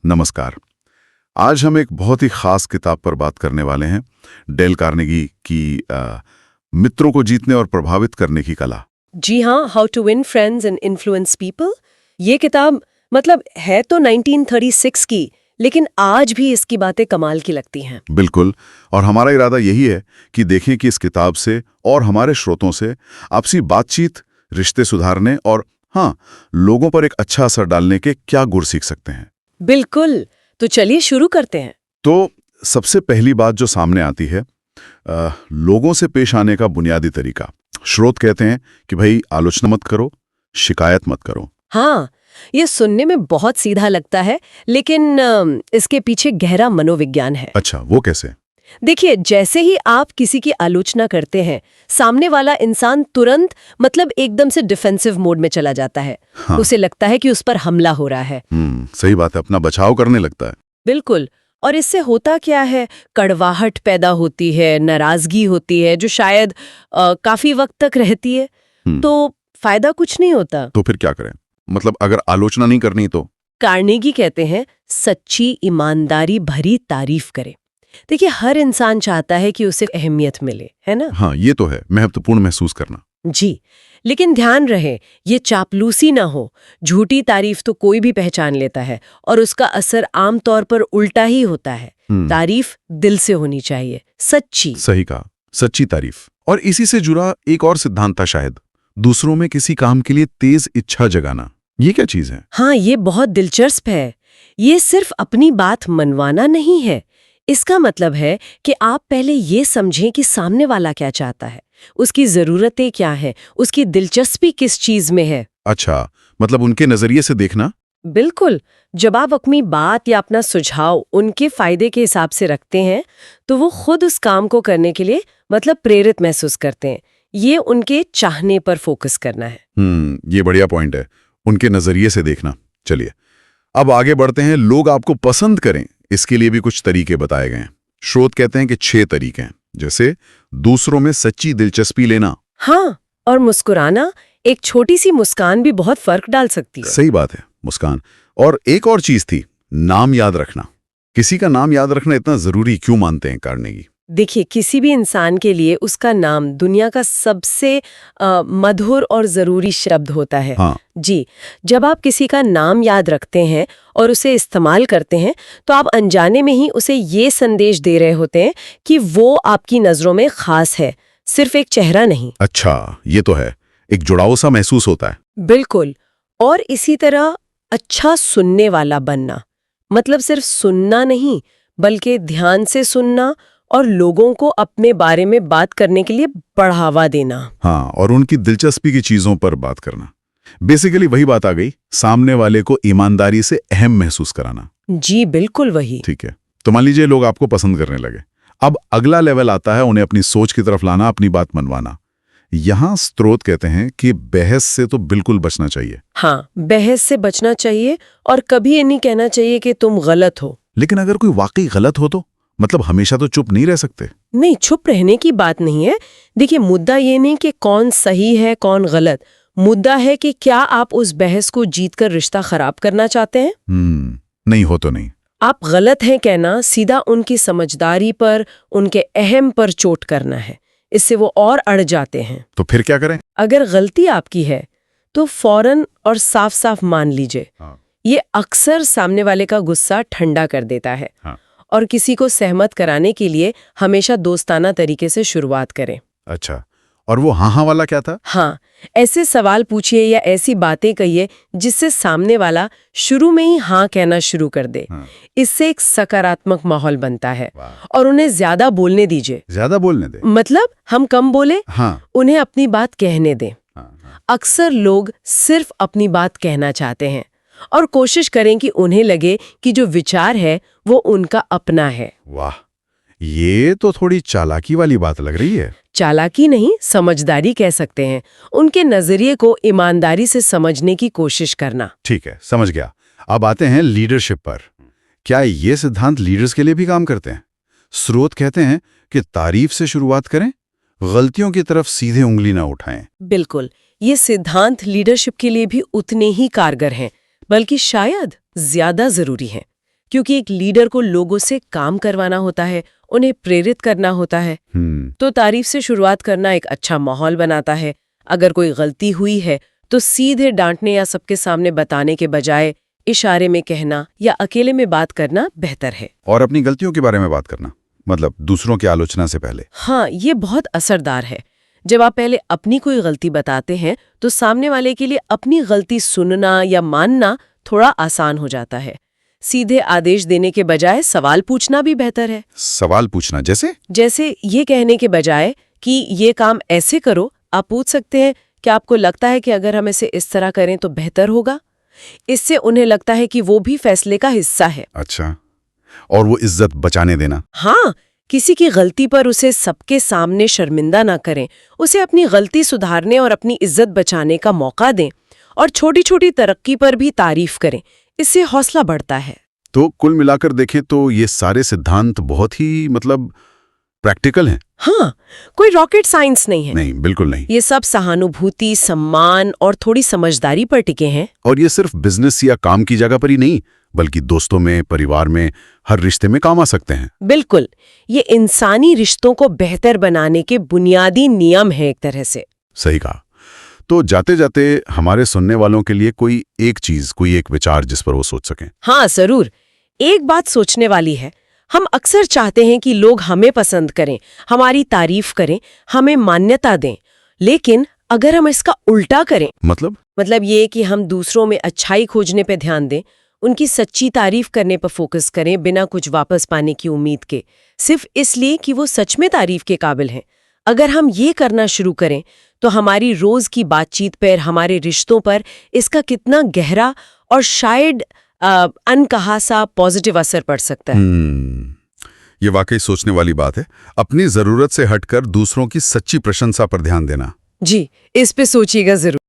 नमस्कार। आज हम एक बहुत ही खास किताब पर बात करने वाले हैं, डेल कार्नेगी की मित्रों को जीतने और प्रभावित करने की कला। जी हाँ, how to win friends and influence people. ये किताब मतलब है तो 1936 की, लेकिन आज भी इसकी बातें कमाल की लगती हैं। बिल्कुल, और हमारा इरादा यही है कि देखें कि इस किताब से और हमारे स्रोतों से आपसी बातचीत, रिश्ते सुधारने और हाँ, लोगों पर एक अच्छा असर डालने के क्या गुर सीख सकते हैं। बिल्कुल, तो चलिए शुरू करते हैं। तो सबसे पहली बात जो सामने आती है, लोगों से पेश आने का बुनियादी तरीका। स्रोत कहते हैं कि भाई आलोचना मत करो, शिकायत मत करो। हाँ, ये सुनने में बहुत सीधा लगता है, लेकिन इसके पीछे गहरा मनोविज्ञान है। अच्छा, वो कैसे? देखिए, जैसे ही आप किसी की आलोचना करते हैं, सामने वाला इंसान तुरंत मतलब एकदम से डिफेंसिव मोड में चला जाता है। हाँ। उसे लगता है कि उस पर हमला हो रहा है। सही बात है, अपना बचाव करने लगता है। बिल्कुल। और इससे होता क्या है, कड़वाहट पैदा होती है, नाराजगी होती है, जो शायद काफी वक्त तक रहती है। तो फायदा कुछ नहीं होता। तो फिर क्या करें? मतलब अगर आलोचना नहीं करनी तो? कार्नेगी कहते हैं, सच्ची ईमानदारी भरी तारीफ करें। देखिए, हर इंसान चाहता है कि उसे अहमियत मिले, है ना? हाँ, ये तो है, महत्वपूर्ण महसूस करना। जी, लेकिन ध्यान रहे, ये चापलूसी ना हो। झूठी तारीफ तो कोई भी पहचान लेता है और उसका असर आमतौर पर उल्टा ही होता है। तारीफ दिल से होनी चाहिए, सच्ची। सही कहा, सच्ची तारीफ। और इसी से जुड़ा एक और सिद्धांत था शायद, दूसरों में किसी काम के लिए तेज इच्छा जगाना। ये क्या चीज है? हाँ, ये बहुत दिलचस्प है। ये सिर्फ अपनी बात मनवाना नहीं है। इसका मतलब है कि आप पहले ये समझें कि सामने वाला क्या चाहता है, उसकी जरूरतें क्या है, उसकी दिलचस्पी किस चीज में है। अच्छा, मतलब उनके नजरिए से देखना। बिल्कुल। जब आप अपनी बात या अपना सुझाव उनके फायदे के हिसाब से रखते हैं, तो वो खुद उस काम को करने के लिए मतलब प्रेरित महसूस करते हैं। ये उनके चाहने पर फोकस करना है। ये बढ़िया पॉइंट है, उनके नजरिए से देखना। चलिए अब आगे बढ़ते हैं। लोग आपको पसंद करें, इसके लिए भी कुछ तरीके बताए गए हैं। स्रोत कहते हैं कि 6 तरीके हैं, जैसे दूसरों में सच्ची दिलचस्पी लेना। हाँ, और मुस्कुराना। एक छोटी सी मुस्कान भी बहुत फर्क डाल सकती है। सही बात है, मुस्कान। और एक और चीज थी, नाम याद रखना। किसी का नाम याद रखना इतना जरूरी क्यों मानते हैं कार्नेगी? देखिए, किसी भी इंसान के लिए उसका नाम दुनिया का सबसे मधुर और जरूरी शब्द होता है। हाँ। जी, जब आप किसी का नाम याद रखते हैं और उसे इस्तेमाल करते हैं, तो आप अनजाने में ही उसे ये संदेश दे रहे होते हैं कि वो आपकी नजरों में खास है, सिर्फ एक चेहरा नहीं। अच्छा, ये तो है, एक जुड़ाव सा महसूस होता है। बिल्कुल। और इसी तरह अच्छा सुनने वाला बनना, मतलब सिर्फ सुनना नहीं, बल्कि ध्यान से सुनना और लोगों को अपने बारे में बात करने के लिए बढ़ावा देना। हाँ, और उनकी दिलचस्पी की चीजों पर बात करना। बेसिकली वही बात आ गई, सामने वाले को ईमानदारी से अहम महसूस कराना। जी बिल्कुल वही। ठीक है, तो मान लीजिए लोग आपको पसंद करने लगे। अब अगला लेवल आता है, उन्हें अपनी सोच की तरफ लाना, अपनी बात मनवाना। यहां स्रोत कहते हैं कि बहस से तो बिल्कुल बचना चाहिए। हाँ, बहस से बचना चाहिए और कभी ये नहीं कहना चाहिए कि तुम गलत हो। लेकिन अगर कोई वाकई गलत हो तो मतलब हमेशा तो चुप नहीं रह सकते। नहीं, चुप रहने की बात नहीं है। देखिए, मुद्दा ये नहीं कि कौन सही है कौन गलत, मुद्दा है कि क्या आप उस बहस को जीतकर रिश्ता खराब करना चाहते हैं। नहीं हो तो नहीं। आप गलत हैं कहना सीधा उनकी समझदारी पर, उनके अहम पर चोट करना है। इससे वो और अड़ जाते हैं। तो फिर क्या करें? अगर गलती आपकी है तो फौरन और साफ साफ मान लीजिए। हाँ। ये अक्सर सामने वाले का गुस्सा ठंडा कर देता है। हाँ। और किसी को सहमत कराने के लिए हमेशा दोस्ताना तरीके से शुरुआत करें। अच्छा, और वो हाँ वाला क्या था? हाँ, ऐसे सवाल पूछिए या ऐसी बातें कहिए जिससे सामने वाला शुरू में ही हाँ कहना शुरू कर दे। इससे एक सकारात्मक माहौल बनता है। और उन्हें ज्यादा बोलने दीजिए। ज्यादा बोलने दे मतलब हम कम बोले, हाँ। उन्हें अपनी बात कहने दें। अक्सर लोग सिर्फ अपनी बात कहना चाहते हैं और कोशिश करें कि उन्हें लगे कि जो विचार है वो उनका अपना है। वाह, ये तो थोड़ी चालाकी वाली बात लग रही है। चालाकी नहीं, समझदारी कह सकते हैं। उनके नजरिए को ईमानदारी से समझने की कोशिश करना। ठीक है, समझ गया। अब आते हैं लीडरशिप पर। क्या ये सिद्धांत लीडर्स के लिए भी काम करते हैं? स्रोत कहते हैं कि तारीफ से शुरुआत करें, गलतियों की तरफ सीधे उंगली ना उठाएं। बिल्कुल, ये सिद्धांत लीडरशिप के लिए भी उतने ही कारगर हैं, बल्कि शायद ज्यादा जरूरी हैं। क्योंकि एक लीडर को लोगों से काम करवाना होता है, उन्हें प्रेरित करना होता है। तो तारीफ से शुरुआत करना एक अच्छा माहौल बनाता है। अगर कोई गलती हुई है तो सीधे डांटने या सबके सामने बताने के बजाय इशारे में कहना या अकेले में बात करना बेहतर है। और अपनी गलतियों के बारे में बात करना, मतलब दूसरों की आलोचना से पहले। हाँ, ये बहुत असरदार है। जब आप पहले अपनी कोई गलती बताते हैं तो सामने वाले के लिए अपनी गलती सुनना या मानना थोड़ा आसान हो जाता है। सीधे आदेश देने के बजाय सवाल पूछना भी बेहतर है। सवाल पूछना जैसे ये कहने के बजाय कि ये काम ऐसे करो, आप पूछ सकते हैं कि आपको लगता है कि अगर हम इसे इस तरह करें तो बेहतर होगा। इससे उन्हें लगता है कि वो भी फैसले का हिस्सा है। अच्छा, और वो इज्जत बचाने देना। हाँ, किसी की गलती पर उसे सबके सामने शर्मिंदा ना करें, उसे अपनी गलती सुधारने और अपनी इज्जत बचाने का मौका दें और छोटी छोटी तरक्की पर भी तारीफ करें। इससे हौसला बढ़ता है। तो कुल मिलाकर देखें तो ये सारे सिद्धांत बहुत ही प्रैक्टिकल हैं। हाँ, कोई रॉकेट साइंस नहीं है। नहीं, बिल्कुल नहीं। ये सब सहानुभूति, सम्मान और थोड़ी समझदारी पर टिके हैं। और ये सिर्फ बिजनेस या काम की जगह पर ही नहीं, बल्कि दोस्तों में, परिवार में, हर रिश्ते में काम आ सकते हैं। बिल्कुल, ये इंसानी रिश्तों को बेहतर बनाने के बुनियादी नियम है एक तरह से। सही कहा। तो जाते जाते हमारे सुनने वालों के लिए कोई एक विचार जिस पर वो सोच सकें। हाँ, जरूर। एक बात सोचने वाली है। हम अक्सर चाहते हैं कि लोग हमें पसंद करें, हमारी तारीफ करें, हमें मान्यता दें। लेकिन अगर हम इसका उल्टा करें, मतलब ये कि हम दूसरों में अच्छाई खोजने पे ध्यान दें, उनकी सच्ची तारीफ करने पर फोकस करें बिना कुछ वापस पाने की उम्मीद के, सिर्फ इसलिए कि वो सच में तारीफ के काबिल हैं। अगर हम ये करना शुरू करें तो हमारी रोज की बातचीत पर, हमारे रिश्तों पर इसका कितना गहरा और शायद अनकहा सा पॉजिटिव असर पड़ सकता है। ये वाकई सोचने वाली बात है। अपनी जरूरत से हटकर दूसरों की सच्ची प्रशंसा पर ध्यान देना। जी, इस पे सोचिएगा जरूर।